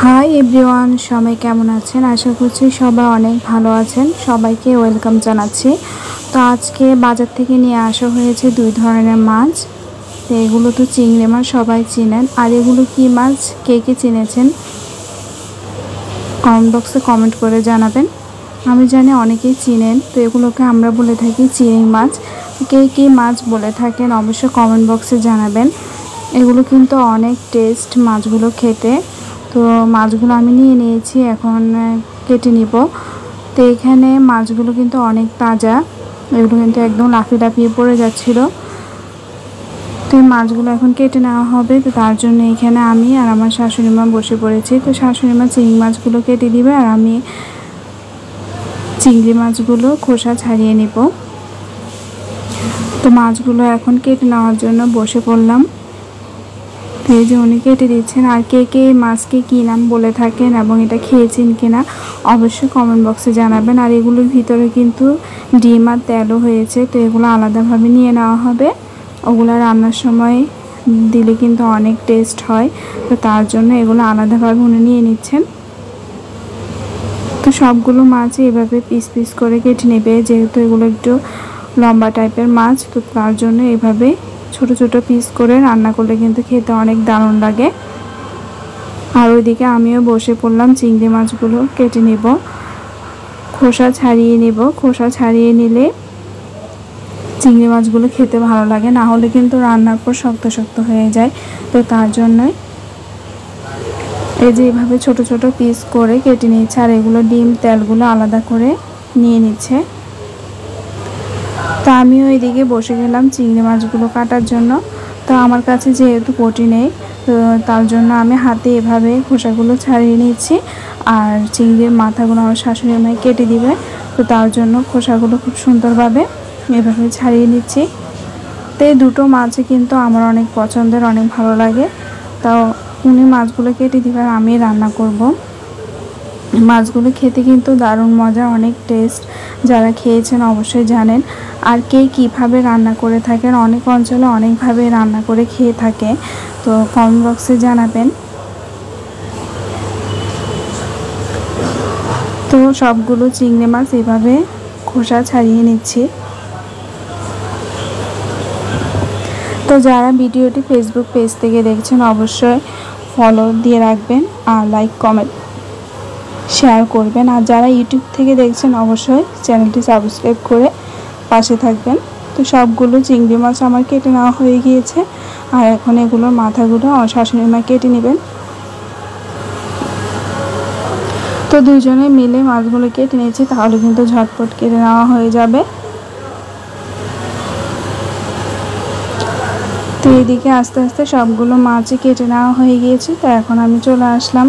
Hi everyone, সবাই কেমন আছেন? আশা করছি সবাই অনেক ভালো আছেন। সবাইকে ওয়েলকাম জানাচ্ছি। তো আজকে বাজার থেকে নিয়ে আসা হয়েছে দুই ধরনের মাছ। তো এগুলো তো চিংড়ি মাছ, সবাই চিনেন। আর এগুলো কি মাছ, কে কে চিনেছেন কমেন্ট বক্সে কমেন্ট করে জানাবেন। আমি জানি অনেকেই চিনেন। তো এগুলোকে আমরা বলে থাকি চিংড়ি মাছ। কে কে মাছ বলে থাকেন অবশ্যই কমেন্ট বক্সে জানাবেন। এগুলো কিন্তু অনেক টেস্ট মাছগুলো খেতে। তো মাছগুলো আমি নিয়ে নিয়েছি, এখন কেটে নিব। তো এখানে মাছগুলো কিন্তু অনেক তাজা, এগুলো কিন্তু একদম লাফিয়ে পড়ে যাচ্ছিল। তো এই মাছগুলো এখন কেটে নেওয়া হবে। তো তার জন্য এখানে আমি আর আমার শাশুড়ি মা বসে পড়েছি। তো শাশুড়ি মা চিংড়ি মাছগুলো কেটে দিবে আর আমি চিংড়ি মাছগুলো খোসা ছাড়িয়ে নিব। তো মাছগুলো এখন কেটে নেওয়ার জন্য বসে পড়লাম। এই যে উনি কেটে দিচ্ছেন। আর কে কে মাছকে কী নাম বলে থাকেন এবং এটা খেয়েছেন কিনা অবশ্যই কমেন্ট বক্সে জানাবেন। আর এগুলোর ভিতরে কিন্তু ডিম আর তেলও হয়েছে। তো এগুলো আলাদাভাবে নিয়ে নেওয়া হবে। ওগুলো রান্নার সময় দিলে কিন্তু অনেক টেস্ট হয়। তো তার জন্য এগুলো আলাদাভাবে উনি নিয়ে নিচ্ছেন। তো সবগুলো মাছই এভাবে পিস পিস করে কেটে নেবে, যেহেতু এগুলো একটু লম্বা টাইপের মাছ। তো তার জন্য এভাবে ছোট ছোট পিস করে রান্না করলে কিন্তু খেতে অনেক দারুণ লাগে। আর ওইদিকে আমিও বসে পড়লাম চিংড়ি মাছগুলো কেটে নেব, খোসা ছাড়িয়ে নেব। খোসা ছাড়িয়ে নিলে চিংড়ি মাছগুলো খেতে ভালো লাগে, না হলে কিন্তু রান্নার পর শক্ত শক্ত হয়ে যায়। তো তার জন্যই এই যে এইভাবে ছোট ছোট পিস করে কেটে নিচ্ছে। আর এগুলো ডিম তেলগুলো আলাদা করে নিয়ে নিচ্ছে। তো আমিও এদিকে বসে গেলাম চিংড়ি মাছগুলো কাটার জন্য। তো আমার কাছে যেহেতু বটি নেই, তো তার জন্য আমি হাতে এভাবে খোসাগুলো ছাড়িয়ে নিচ্ছি। আর চিংড়ির মাথাগুলো আমার শাশুড়ি মাই কেটে দিবে। তো তার জন্য খোসাগুলো খুব সুন্দরভাবে এভাবে ছাড়িয়ে নিচ্ছি। তো এই দুটো মাছই কিন্তু আমার অনেক পছন্দের, অনেক ভালো লাগে। তাও উনি মাছগুলো কেটে দিবে আর আমি রান্না করব। মাছগুলো খেতে কিন্তু দারুণ মজা, অনেক টেস্ট। যারা খেয়েছেন অবশ্যই জানেন। আর কে কীভাবে রান্না করে থাকেন, অনেক অঞ্চলে অনেকভাবে রান্না করে খেয়ে থাকে। তো কমেন্ট বক্সে জানাবেন। তো সবগুলো চিংড়ি মাছ এভাবে খোসা ছাড়িয়ে নিচ্ছি। তো যারা ভিডিওটি ফেসবুক পেজ থেকে দেখছেন অবশ্যই ফলো দিয়ে রাখবেন আর লাইক কমেন্ট শেয়ার করবেন। আর যারা ইউটিউব থেকে দেখছেন অবশ্যই চ্যানেলটি সাবস্ক্রাইব করে পাশে থাকবেন। তো সবগুলো চিংড়ি মাছ আমার কেটে নেওয়া হয়ে গিয়েছে। আর এখন এগুলোর মাথাগুলো আমার শাশুড়ি মা কেটে নেবেন। তো দুজনে মিলে মাছগুলো কেটে নিয়েছি, তাহলে কিন্তু ঝটপট কেটে নেওয়া হয়ে যাবে। তো এইদিকে আস্তে আস্তে সবগুলো মাছই কেটে নেওয়া হয়ে গিয়েছে। তো এখন আমি চলে আসলাম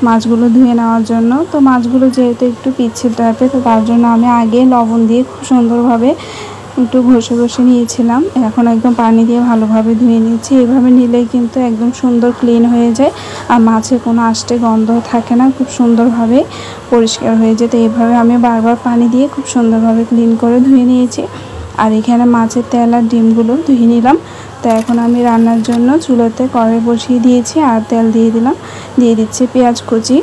মাছগুলো ধুয়ে নেওয়ার জন্য। তো মাছগুলো যেহেতু একটু পিচ্ছিল টাইপের, তো তার জন্য আমি আগে লবণ দিয়ে খুব সুন্দরভাবে একটু ঘষে নিয়েছিলাম। এখন একদম পানি দিয়ে ভালোভাবে ধুয়ে নিয়েছি। এইভাবে নিলেই কিন্তু একদম সুন্দর ক্লিন হয়ে যায় আর মাছে কোনো আষ্টে গন্ধ থাকে না, খুব সুন্দরভাবে পরিষ্কার হয়ে যায়। তো এইভাবে আমি বারবার পানি দিয়ে খুব সুন্দরভাবে ক্লিন করে ধুয়ে নিয়েছি। আর এখানে মাছের তেল আর ডিমগুলো ধুয়ে নিলাম। তো এখন আমি রান্নার জন্য চুলোতে কড়াই বসিয়ে দিয়েছি আর তেল দিয়ে দিচ্ছি পেঁয়াজ কুচি।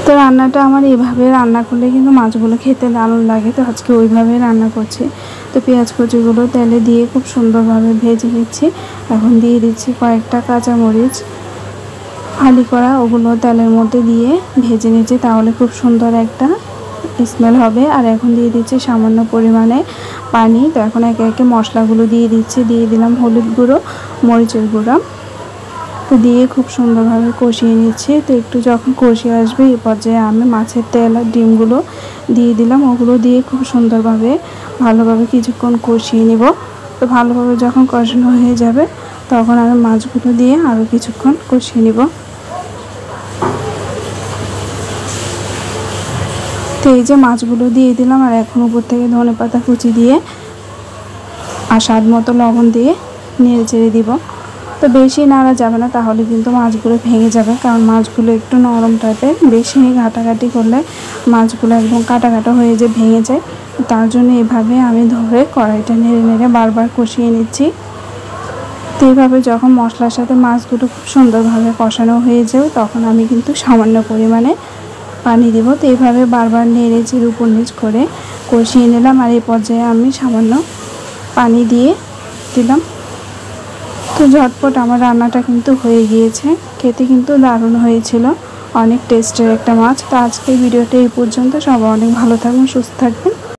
তো রান্নাটা আমার এইভাবে রান্না করলে কিন্তু মাছগুলো খেতে দারুণ লাগে। তো আজকে ওইভাবে রান্না করছি। তো পেঁয়াজ কুচিগুলো তেলে দিয়ে খুব সুন্দরভাবে ভেজে নিচ্ছি। এখন দিয়ে দিচ্ছি কয়েকটা কাঁচামরিচ ফালি করা, ওগুলো তেলের মধ্যে দিয়ে ভেজে নিচ্ছি, তাহলে খুব সুন্দর একটা স্মেল হবে। আর এখন দিয়ে দিচ্ছি সামান্য পরিমাণে পানি। তো এখন একে একে মশলাগুলো দিয়ে দিচ্ছি। দিয়ে দিলাম হলুদ গুঁড়ো, মরিচের গুঁড়ো। তো দিয়ে খুব সুন্দরভাবে কষিয়ে নিচ্ছি। তো একটু যখন কষিয়ে আসবে এই পর্যায়ে আমি মাছের তেল আর ডিমগুলো দিয়ে দিলাম। ওগুলো দিয়ে খুব সুন্দরভাবে ভালোভাবে কিছুক্ষণ কষিয়ে নিব। তো ভালোভাবে যখন কষানো হয়ে যাবে তখন আমি মাছগুলো দিয়ে আরও কিছুক্ষণ কষিয়ে নিব। তো এই যে মাছগুলো দিয়ে দিলাম আর এখন উপর থেকে ধনেপাতা কুচি দিয়ে আর স্বাদ মতো লবণ দিয়ে নেড়ে চেড়ে দিব। তো বেশি নাড়া যাবে না, তাহলে কিন্তু মাছগুলো ভেঙে যাবে, কারণ মাছগুলো একটু নরম টাইপের। বেশি ঘাটাঘাটি করলে মাছগুলো একদম কাটা কাটা হয়ে যায়, ভেঙে যায়। তার জন্য এভাবে আমি ধরে কড়াইটা নেড়ে নেড়ে বারবার কষিয়ে নিচ্ছি। তো এইভাবে যখন মশলার সাথে মাছগুলো খুব সুন্দরভাবে কষানো হয়ে যাবে তখন আমি কিন্তু সামান্য পরিমাণে পানি দিব। তো এইভাবে বারবার নেড়ে চেড়ে উপর নিচ করে কষিয়ে নিলাম। আর এই পর্যায়ে আমি সামান্য পানি দিয়ে দিলাম। তো ঝটপট আমার রান্নাটা কিন্তু হয়ে গিয়েছে। খেতে কিন্তু দারুণ হয়েছিল, অনেক টেস্টের একটা মাছ। তো আজকের ভিডিওটা এই পর্যন্ত। সবাই অনেক ভালো থাকবেন, সুস্থ থাকবেন।